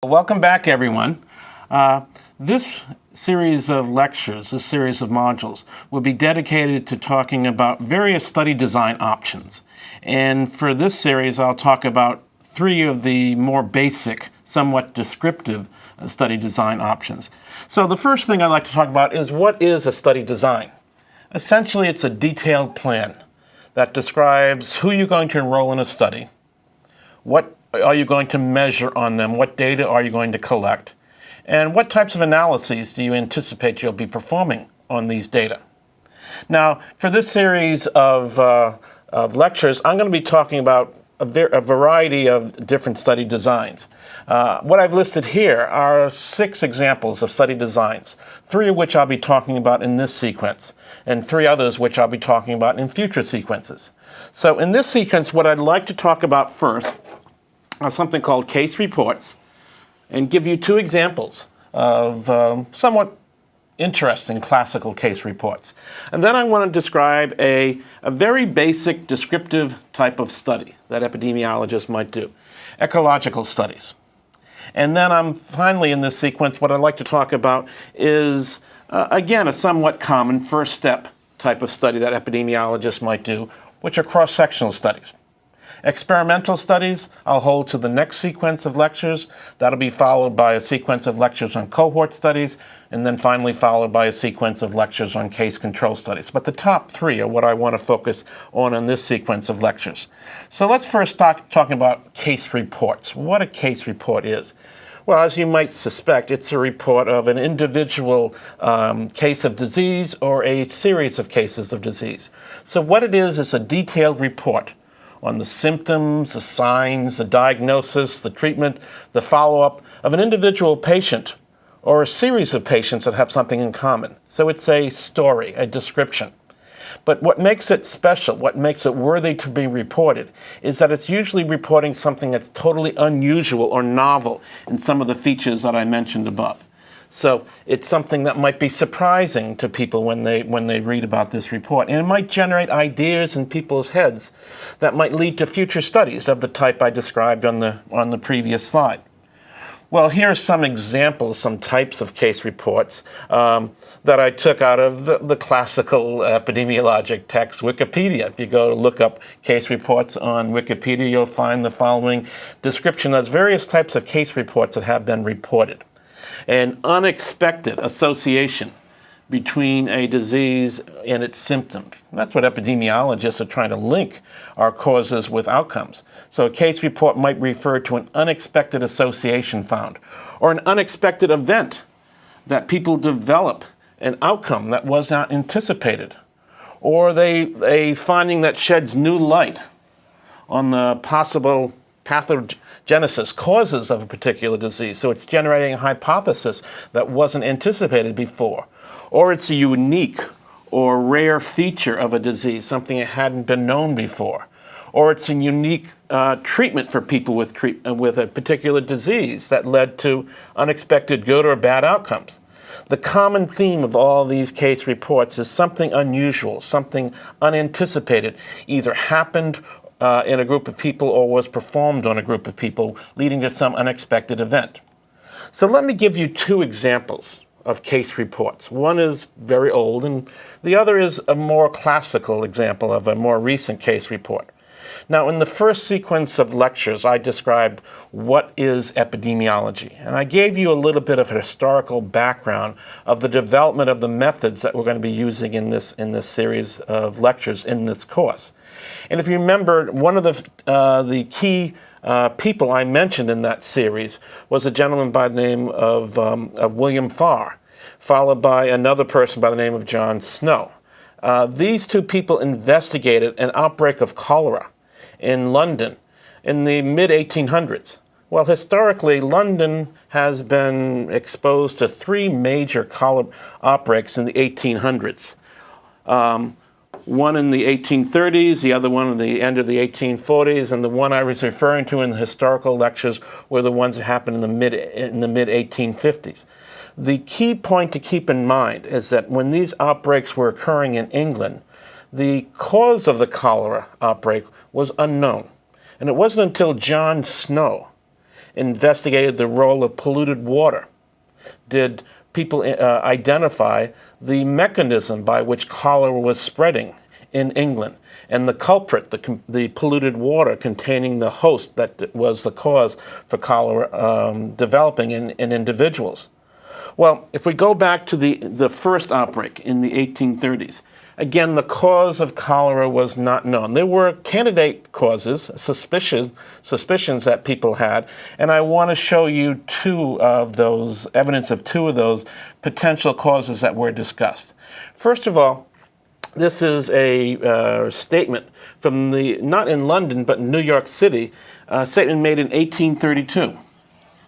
Welcome back, everyone. This series of lectures, this series of modules, will be dedicated to talking about various study design options. And for this series, I'll talk about three of the more basic, somewhat descriptive study design options. So the first thing I'd like to talk about is what is a study design? Essentially, it's a detailed plan that describes who you're going to enroll in a study, what are you going to measure on them, what data are you going to collect, and what types of analyses do you anticipate you'll be performing on these data. Now, for this series of lectures, I'm going to be talking about a variety of different study designs. What I've listed here are 6 examples of study designs, 3 of which I'll be talking about in this sequence, and 3 others which I'll be talking about in future sequences. So in this sequence, what I'd like to talk about first are something called case reports, and give you 2 examples of somewhat interesting classical case reports. And then I want to describe a very basic descriptive type of study that epidemiologists might do, ecological studies. And then finally in this sequence, what I'd like to talk about is, again, a somewhat common first step type of study that epidemiologists might do, which are cross-sectional studies. Experimental studies, I'll hold to the next sequence of lectures. That'll be followed by a sequence of lectures on cohort studies, and then finally followed by a sequence of lectures on case control studies. But the top 3 are what I want to focus on in this sequence of lectures. So let's first start talking about case reports. What a case report is. Well, as you might suspect, it's a report of an individual case of disease or a series of cases of disease. So what it is a detailed report on the symptoms, the signs, the diagnosis, the treatment, the follow-up of an individual patient or a series of patients that have something in common. So it's a story, a description. But what makes it special, what makes it worthy to be reported, is that it's usually reporting something that's totally unusual or novel in some of the features that I mentioned above. So it's something that might be surprising to people when they read about this report. And it might generate ideas in people's heads that might lead to future studies of the type I described on the previous slide. Well, here are some examples, some types of case reports that I took out of the classical epidemiologic text, Wikipedia. If you go to look up case reports on Wikipedia, you'll find the following description. There's various types of case reports that have been reported. An unexpected association between a disease and its symptoms. That's what epidemiologists are trying to link our causes with outcomes. So a case report might refer to an unexpected association found, or an unexpected event that people develop an outcome that was not anticipated, or a finding that sheds new light on the possible pathogenesis, causes of a particular disease. So it's generating a hypothesis that wasn't anticipated before. Or it's a unique or rare feature of a disease, something that hadn't been known before. Or it's a unique treatment for people with a particular disease that led to unexpected good or bad outcomes. The common theme of all these case reports is something unusual, something unanticipated, either happened in a group of people or was performed on a group of people, leading to some unexpected event. So let me give you 2 examples of case reports. One is very old, and the other is a more classical example of a more recent case report. Now, in the first sequence of lectures, I described what is epidemiology, and I gave you a little bit of a historical background of the development of the methods that we're going to be using in this series of lectures in this course. And if you remember, one of the key people I mentioned in that series was a gentleman by the name of William Farr, followed by another person by the name of John Snow. These 2 people investigated an outbreak of cholera in London in the mid-1800s. Well, historically, London has been exposed to 3 major cholera outbreaks in the 1800s. One in the 1830s, the other one in the end of the 1840s, and the one I was referring to in the historical lectures were the ones that happened in the mid-1850s. The key point to keep in mind is that when these outbreaks were occurring in England, the cause of the cholera outbreak was unknown. And it wasn't until John Snow investigated the role of polluted water? Did people identify the mechanism by which cholera was spreading in England, and the culprit, the polluted water containing the host that was the cause for cholera developing in individuals? Well, if we go back to the first outbreak in the 1830s, again, the cause of cholera was not known. There were candidate causes, suspicions that people had, and I want to show you evidence of two of those potential causes that were discussed. First of all, this is a statement from not in London, but in New York City, a statement made in 1832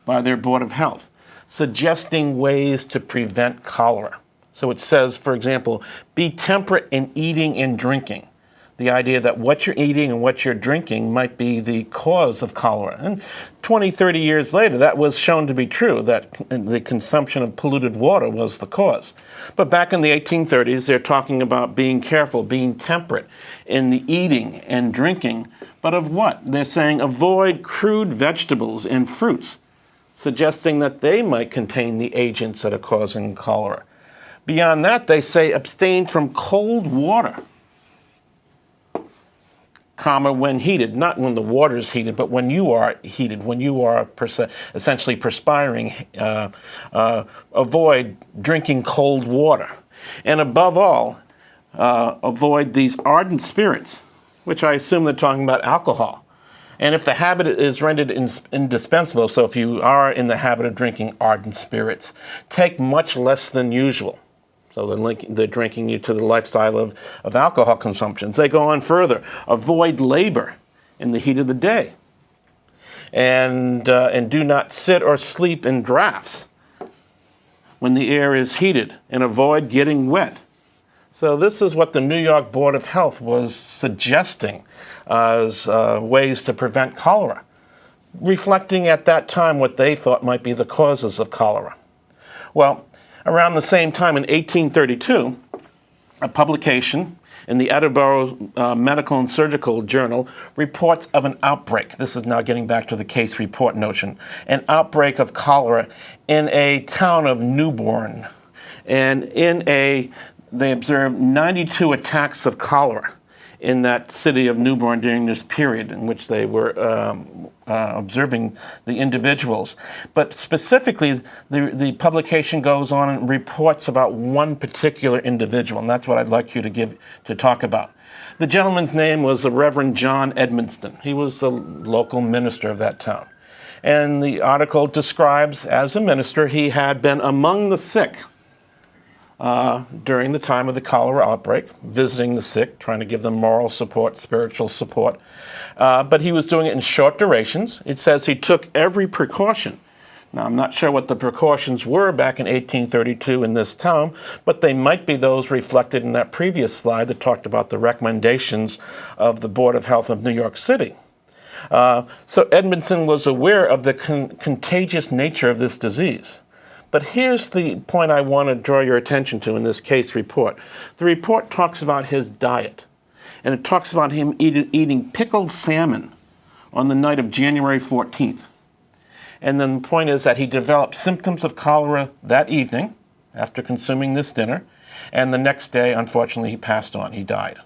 by their Board of Health, suggesting ways to prevent cholera. So it says, for example, be temperate in eating and drinking. The idea that what you're eating and what you're drinking might be the cause of cholera. And 20, 30 years later, that was shown to be true, that the consumption of polluted water was the cause. But back in the 1830s, they're talking about being careful, being temperate in the eating and drinking. But of what? They're saying avoid crude vegetables and fruits, suggesting that they might contain the agents that are causing cholera. Beyond that, they say abstain from cold water, when heated, not when the water is heated, but when you are heated, when you are essentially perspiring. Avoid drinking cold water. And above all, avoid these ardent spirits, which I assume they're talking about alcohol. And if the habit is rendered indispensable, so if you are in the habit of drinking ardent spirits, take much less than usual. So they're drinking you to the lifestyle of alcohol consumption. They go on further. Avoid labor in the heat of the day. And do not sit or sleep in drafts when the air is heated, and avoid getting wet. So this is what the New York Board of Health was suggesting as ways to prevent cholera, reflecting at that time what they thought might be the causes of cholera. Well, around the same time in 1832, a publication in the Edinburgh Medical and Surgical Journal reports of an outbreak. This is now getting back to the case report notion. An outbreak of cholera in a town of Newborn. And they observed 92 attacks of cholera in that city of Newborn during this period in which they were observing the individuals. But specifically, the publication goes on and reports about one particular individual, and that's what I'd like you to talk about. The gentleman's name was the Reverend John Edmonston. He was the local minister of that town. And the article describes, as a minister, he had been among the sick during the time of the cholera outbreak, visiting the sick, trying to give them moral support, spiritual support. But he was doing it in short durations. It says he took every precaution. Now, I'm not sure what the precautions were back in 1832 in this town, but they might be those reflected in that previous slide that talked about the recommendations of the Board of Health of New York City. So Edmondson was aware of the contagious nature of this disease. But here's the point I want to draw your attention to in this case report. The report talks about his diet, and it talks about him eating pickled salmon on the night of January 14th. And then the point is that he developed symptoms of cholera that evening after consuming this dinner, and the next day, unfortunately, he passed on. He died.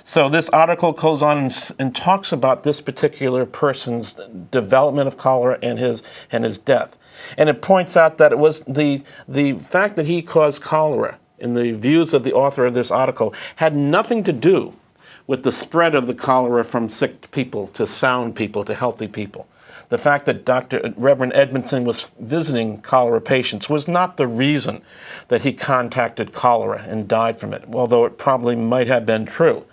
So this article goes on and talks about this particular person's development of cholera and his death. And it points out that it was the fact that he caused cholera, in the views of the author of this article, had nothing to do with the spread of the cholera from sick people to sound people to healthy people. The fact that Reverend Edmondson was visiting cholera patients was not the reason that he contacted cholera and died from it, although it probably might have been true.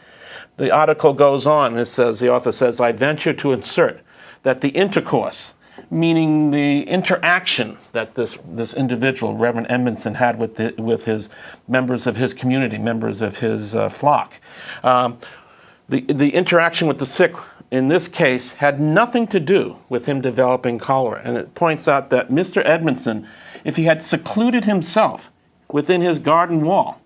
The article goes on, and the author says, I venture to insert that the intercourse, meaning the interaction that this individual, Reverend Edmondson, had with his members of his community, members of his flock, the interaction with the sick in this case had nothing to do with him developing cholera. And it points out that Mr. Edmondson, if he had secluded himself within his garden wall,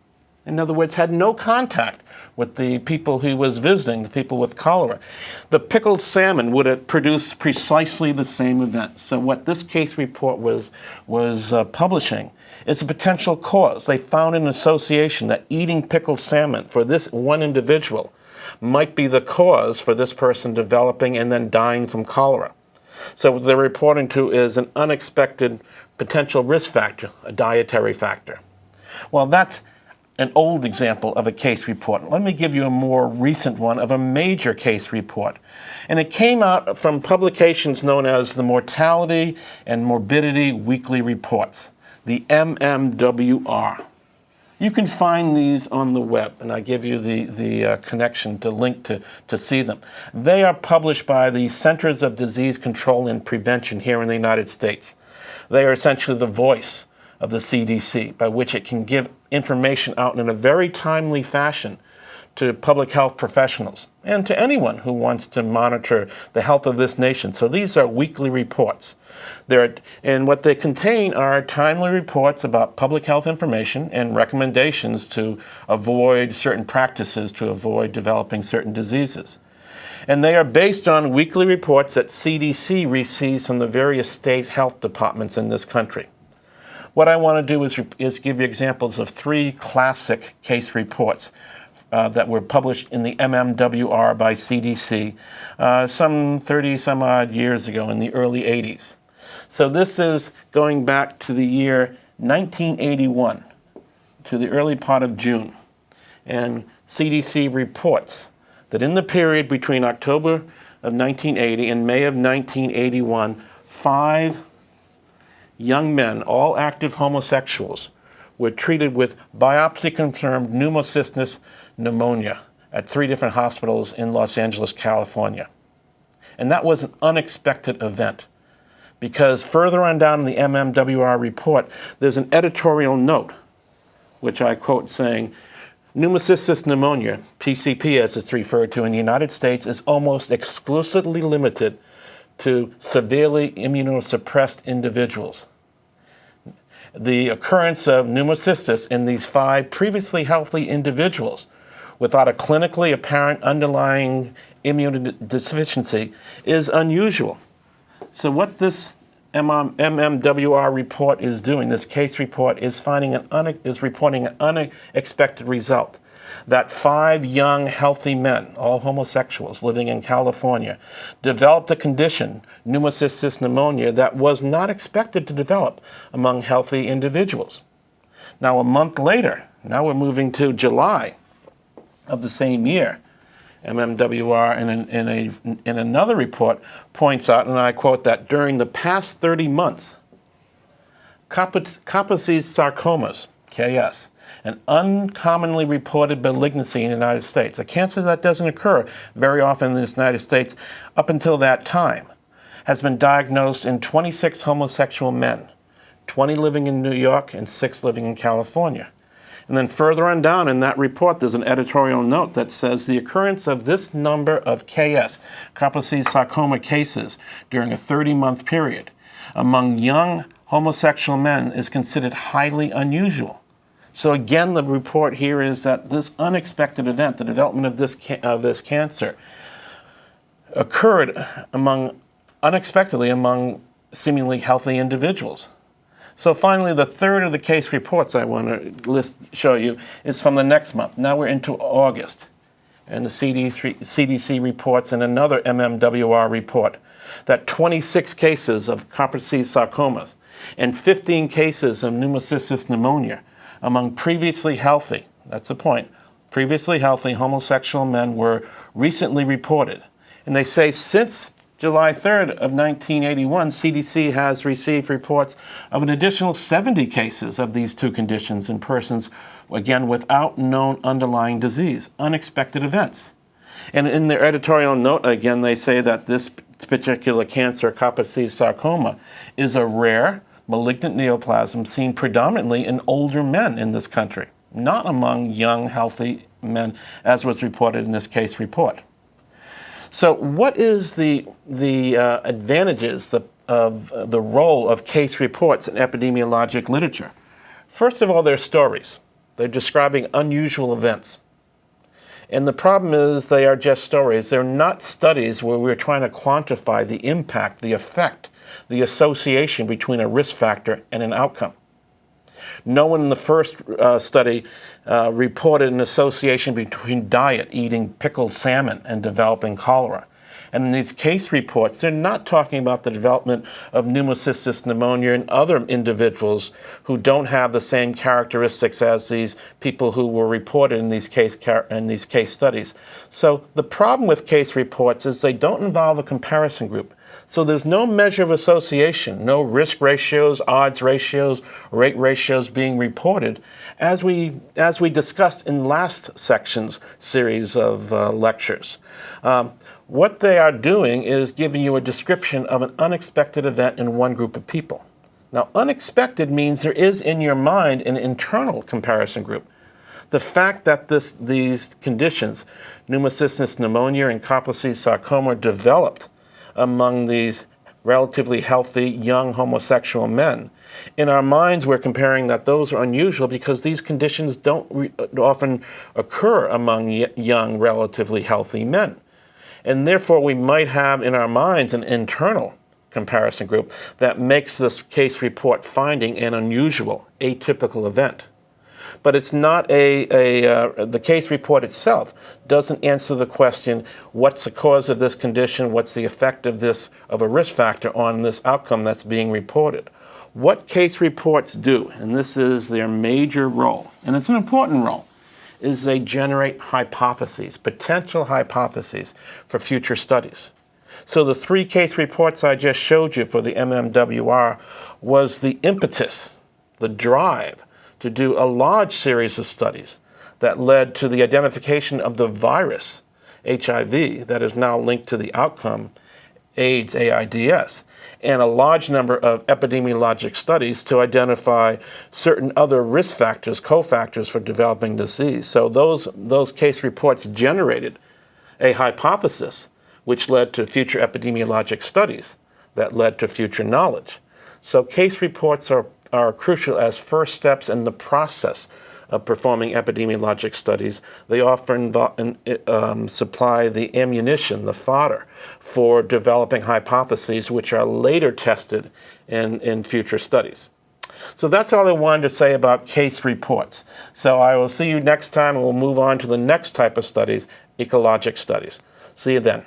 in other words, had no contact with the people he was visiting, the people with cholera. The pickled salmon would have produced precisely the same event. So what this case report was publishing is a potential cause. They found an association that eating pickled salmon for this one individual might be the cause for this person developing and then dying from cholera. So what they're reporting to is an unexpected potential risk factor, a dietary factor. Well, that's an old example of a case report. Let me give you a more recent one of a major case report. And it came out from publications known as the Mortality and Morbidity Weekly Reports, the MMWR. You can find these on the web, and I give you the connection to link to see them. They are published by the Centers of Disease Control and Prevention here in the United States. They are essentially the voice of the CDC, by which it can give information out in a very timely fashion to public health professionals and to anyone who wants to monitor the health of this nation. So these are weekly reports. And what they contain are timely reports about public health information and recommendations to avoid certain practices to avoid developing certain diseases. And they are based on weekly reports that CDC receives from the various state health departments in this country. What I want to do is give you examples of 3 classic case reports that were published in the MMWR by CDC some 30-some-odd years ago in the early 80s. So this is going back to the year 1981, to the early part of June. And CDC reports that in the period between October of 1980 and May of 1981, 5 young men, all active homosexuals, were treated with biopsy-confirmed pneumocystis pneumonia at 3 different hospitals in Los Angeles, California. And that was an unexpected event, because further on down in the MMWR report, there's an editorial note, which I quote saying, Pneumocystis pneumonia, PCP as it's referred to in the United States, is almost exclusively limited to severely immunosuppressed individuals. The occurrence of pneumocystis in these 5 previously healthy individuals without a clinically apparent underlying immunodeficiency is unusual. So what this MMWR report is doing, this case report, is reporting an unexpected result. That 5 young, healthy men, all homosexuals living in California, developed a condition, pneumocystis pneumonia, that was not expected to develop among healthy individuals. Now, a month later, now we're moving to July of the same year, MMWR in another report points out, and I quote, that during the past 30 months, Kaposi's sarcomas, KS, an uncommonly reported malignancy in the United States, a cancer that doesn't occur very often in the United States up until that time, has been diagnosed in 26 homosexual men, 20 living in New York and 6 living in California. And then further on down in that report, there's an editorial note that says the occurrence of this number of KS, Karposi sarcoma cases, during a 30-month period among young homosexual men is considered highly unusual. So again, the report here is that this unexpected event, the development of this cancer, occurred unexpectedly among seemingly healthy individuals. So finally, the third of the case reports I want to show you is from the next month. Now we're into August, and the CDC reports in another MMWR report that 26 cases of Kaposi sarcomas and 15 cases of pneumocystis pneumonia among previously healthy, that's the point, previously healthy homosexual men were recently reported. And they say since July 3rd of 1981, CDC has received reports of an additional 70 cases of these 2 conditions in persons, again, without known underlying disease, unexpected events. And in their editorial note, again, they say that this particular cancer, Kaposi sarcoma, is a rare malignant neoplasm seen predominantly in older men in this country, not among young, healthy men, as was reported in this case report. So what is the advantages of the role of case reports in epidemiologic literature? First of all, they're stories. They're describing unusual events. And the problem is they are just stories. They're not studies where we're trying to quantify the impact, the effect, the association between a risk factor and an outcome. No one in the first study reported an association between diet, eating pickled salmon, and developing cholera. And in these case reports, they're not talking about the development of Pneumocystis, pneumonia in other individuals who don't have the same characteristics as these people who were reported in these case studies. So the problem with case reports is they don't involve a comparison group. So there's no measure of association, no risk ratios, odds ratios, rate ratios being reported, as we discussed in last section's series of lectures. What they are doing is giving you a description of an unexpected event in one group of people. Now, unexpected means there is in your mind an internal comparison group. The fact that these conditions, Pneumocystis, pneumonia, and Kaposi sarcoma, developed among these relatively healthy young homosexual men. In our minds, we're comparing that those are unusual because these conditions don't often occur among young, relatively healthy men. And therefore, we might have in our minds an internal comparison group that makes this case report finding an unusual, atypical event. But it's not the case report itself doesn't answer the question, what's the cause of this condition, what's the effect of a risk factor on this outcome that's being reported. What case reports do, and this is their major role, and it's an important role, is they generate hypotheses, potential hypotheses for future studies. So the 3 case reports I just showed you for the MMWR was the impetus, the drive, to do a large series of studies that led to the identification of the virus, HIV, that is now linked to the outcome, AIDS, AIDS, and a large number of epidemiologic studies to identify certain other risk factors, cofactors for developing disease. So those case reports generated a hypothesis which led to future epidemiologic studies that led to future knowledge. So case reports are crucial as first steps in the process of performing epidemiologic studies. They often supply the ammunition, the fodder, for developing hypotheses which are later tested in future studies. So that's all I wanted to say about case reports. So I will see you next time, and we'll move on to the next type of studies, ecologic studies. See you then.